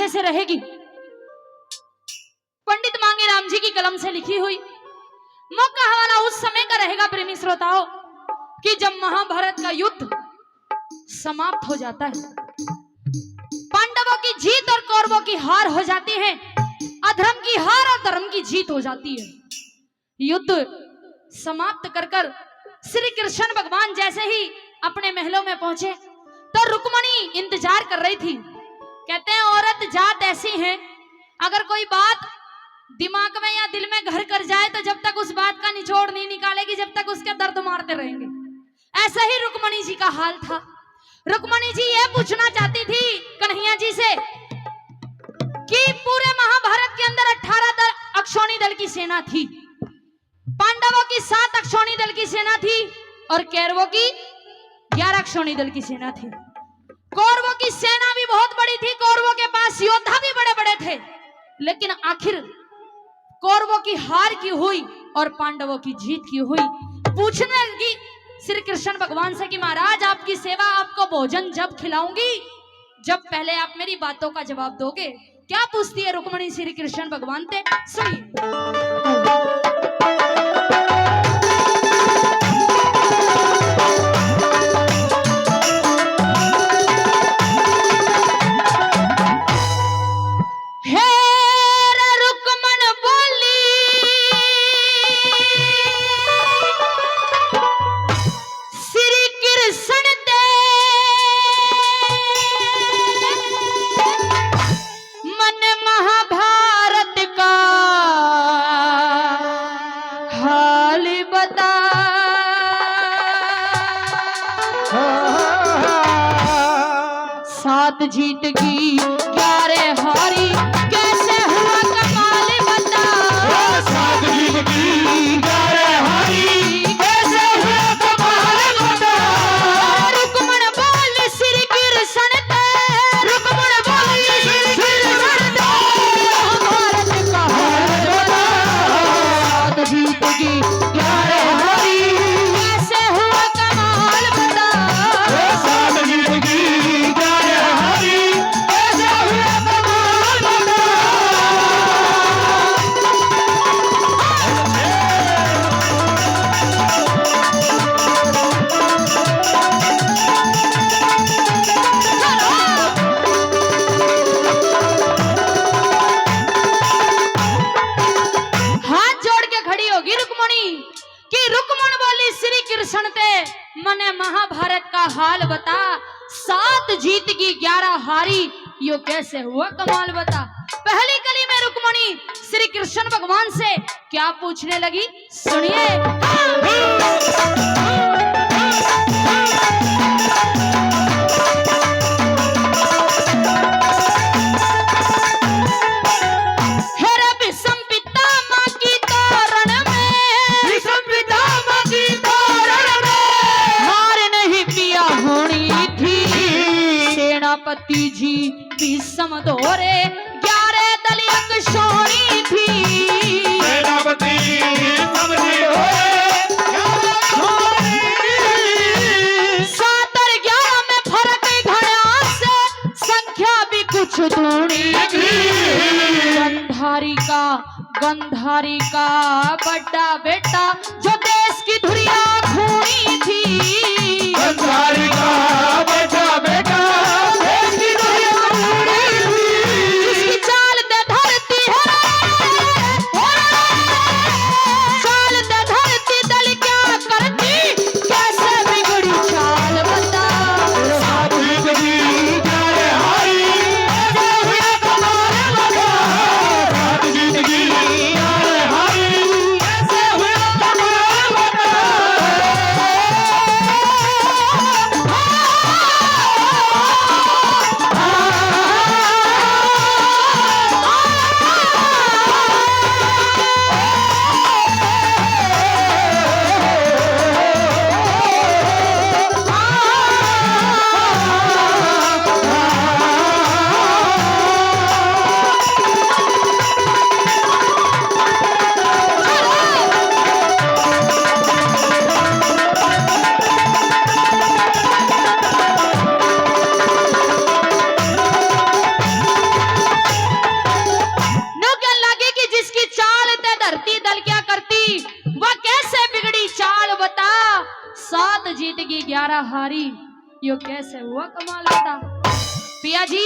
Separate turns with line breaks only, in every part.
से रहेगी। पंडित मांगे राम जी की कलम से लिखी हुई मौका हवाला उस समय का रहेगा प्रेमी श्रोताओं कि जब महाभारत का युद्ध समाप्त हो जाता है, पांडवों की जीत और कौरवों की हार हो जाती है, अधर्म की हार और धर्म की जीत हो जाती है। युद्ध समाप्त कर कर श्री कृष्ण भगवान जैसे ही अपने महलों में पहुंचे तो रुक्मणी इंतजार कर रही थी। कहते हैं औरत जात ऐसी है, अगर कोई बात दिमाग में या दिल में घर कर जाए तो जब तक उस बात का निचोड़ नहीं निकालेगी जब तक उसके दर्द मारते रहेंगे। ऐसा ही रुक्मणी जी का हाल था। रुक्मणी जी ये पूछना चाहती थी कन्हैया जी से कि पूरे महाभारत के अंदर 18 अक्षौणी दल की सेना थी, पांडवों की 7 अक्षौणी दल की सेना थी और कौरवों की 11 अक्षौणी दल की सेना थी। कौरवों की सेना भी बहुत बड़ी थी, कौरवों के पास योद्धा भी बड़े बड़े थे, लेकिन आखिर कौरवों की हार की हुई और पांडवों की जीत की हुई। पूछने लगी श्री कृष्ण भगवान से कि महाराज आपकी सेवा आपको भोजन जब खिलाऊंगी जब पहले आप मेरी बातों का जवाब दोगे। क्या पूछती है रुक्मणी श्री कृष्ण भगवान से, सुनिए। सात जीत की 11 हारी कैसे हुआ कमाल बता। सात जीत की 11 हारी कैसे हुआ कमाल बता। रुक्मण बोल श्री कृष्ण ते, रुक्मण बोल श्री कृष्ण ते, भारत का हाल बता। सात जीत की 11 हारी कैसे हुआ कमाल बता। सात जीत की मने महाभारत का हाल बता। 7 जीत की 11 हारी यो कैसे हुआ कमाल बता। पहली कली में रुक्मणी श्री कृष्ण भगवान से क्या पूछने लगी, सुनिए। पति जी भीष्म धोरे 11 दल अक्षौणी थी। सेनापति भीष्म धोरे 7 और 11 में फर्क घड़ा से संख्या भी कुछ दूनी थी। गंधारी का बड़ा बेटा जो देश की धुरिया खूनी थी। गंधारी का बड़ा बेटा हारी, यो कैसे हुआ कमाल बता। पिया जी,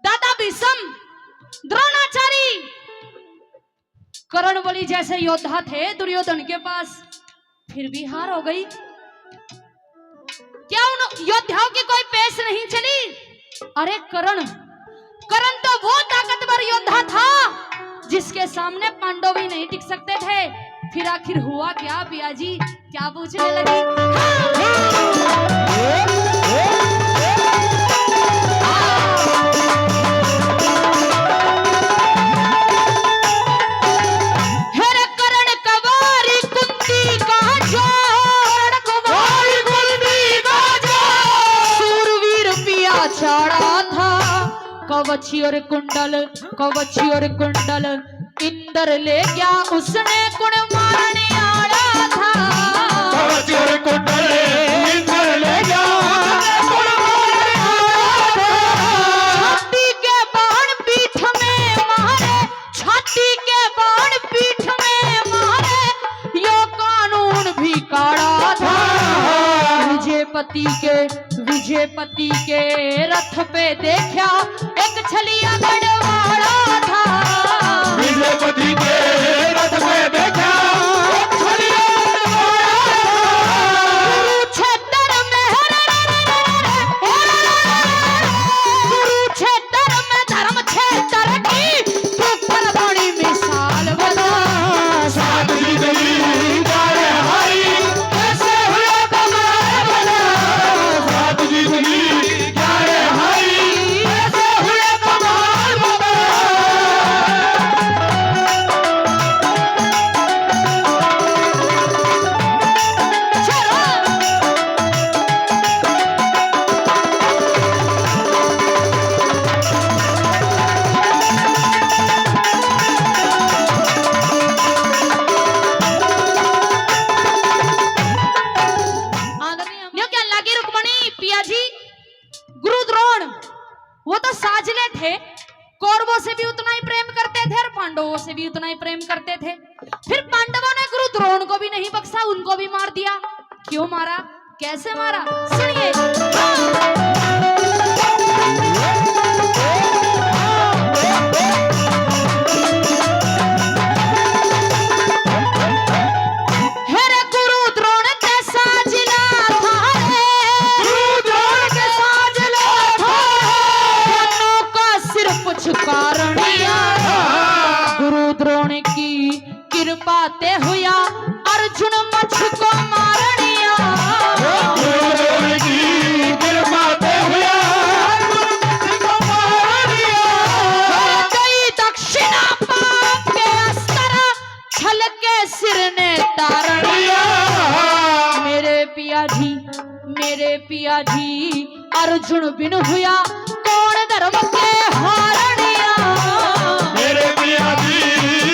दादा भीष्म, द्रोणाचार्य, कर्ण बलि जैसे योद्धा थे दुर्योधन के पास, फिर भी हार हो गई। क्या उन योद्धाओं की कोई पेश नहीं चली? अरे कर्ण तो वो ताकतवर योद्धा था जिसके सामने पांडव भी नहीं टिक सकते थे। फिर आखिर हुआ क्या पिया जी, क्या पूछने लगी? कवची और कुंडल इंद्र ले गया, उसने कुण मारने आया था। कवची और कुंडल इंद्र ले गया, कुण मारने आया था। छाती के बाण पीठ में मारे, छाती के बाण पीठ में मारे, यो कानून भी काढ़ा था। विजयपति के रथ पे देखा एक छलिया गढ़वाड़ा था। विजयपति के रथ पे देखा एक छलिया गढ़वाड़ा था। कुरुक्षेत्र में धर्म क्षेत्र की तू बड़ी मिसाल बना। साथ जिंदगी जाए हारी, कैसे हुआ कमाल बना। साथ जिंदगी जाए हारी, कैसे हुआ कमाल बना। वो तो साजले थे, कौरवों से भी उतना ही प्रेम करते थे और पांडवों से भी उतना ही प्रेम करते थे। फिर पांडवों ने गुरु द्रोण को भी नहीं बख्शा, उनको भी मार दिया। क्यों मारा, कैसे मारा, सुनिए। गुरु द्रोण की कृपा ते हुआ अर्जुन मुझको मारनिया। गुरु द्रोण की कृपा ते हुआ अर्जुन मुझको मारनिया। गई दक्षिणा पाप के अस्तर, छल के सिर ने तारनिया। मेरे पिया जी अर्जुन बिन हुआ कौन धर्म के हारनिया। मेरे पिया जी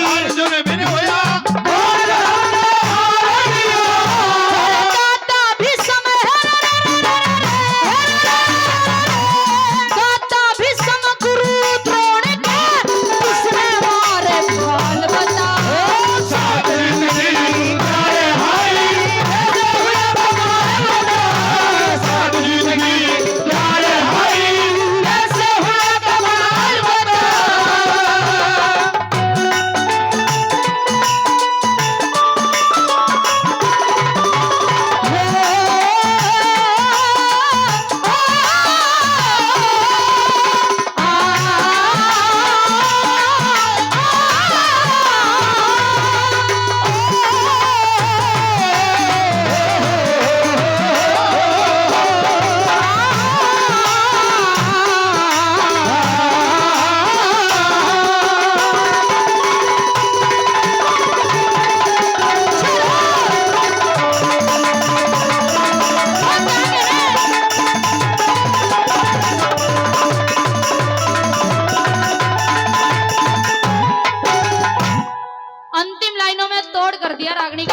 अर्जुन बिन हुआ कौन धर्म के हारनिया। दाता भीष्म गुरु द्रोण के किसने मारे भाल बता। साथ जिंदगी जाए हारी, कैसे हुआ कमाल बता। साथ जिंदगी जाए हारी, कैसे हुआ कमाल बता।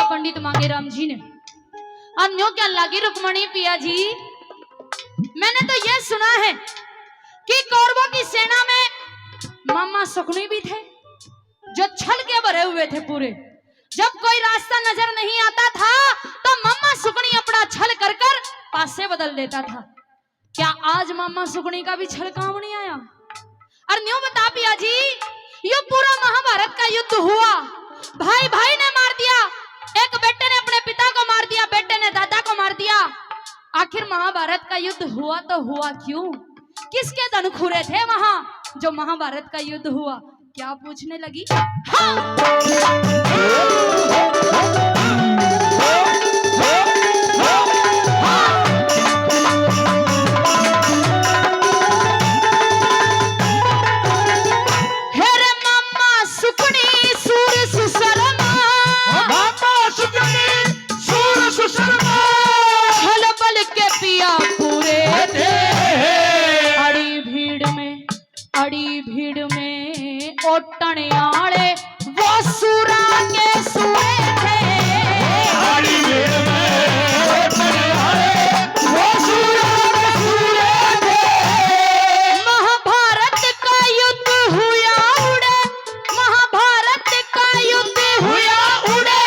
पंडित मांगेराम जी ने। अन्यों क्या लगी रुक्मणी पिया जी, मैंने तो यह सुना है कि कौरवों की सेना में मामा शकुनी भी थे जो छल के भरे हुए थे पूरे। जब कोई रास्ता नजर नहीं आता था तो मामा मामा सुकनी अपना छल कर कर पासे बदल देता था। क्या आज मामा सुकनी का भी छल काम नहीं आया? और न्यू बता पिया जी, ये पूरा महाभारत का युद्ध हुआ, भाई भाई ने मार दिया, एक बेटे ने अपने पिता को मार दिया, बेटे ने दादा को मार दिया। आखिर महाभारत का युद्ध हुआ तो हुआ क्यों? किसके धन खुरे थे वहां जो महाभारत का युद्ध हुआ? क्या पूछने लगी? हाँ। अड़ी भीड़ में ओटने आले वो सूरा के सुए थे। अड़ी भीड़ में ओटने आले वो सूरा के सुए थे। महाभारत का युद्ध हुआ उड़े, महाभारत का युद्ध हुआ उड़े,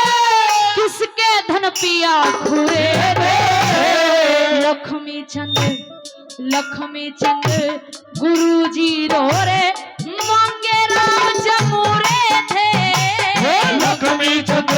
किसके धन पिया खुरे थे। लक्ष्मी चंद गुरुजी रो रे मांगे राम जमुरे थे। लक्ष्मी चंद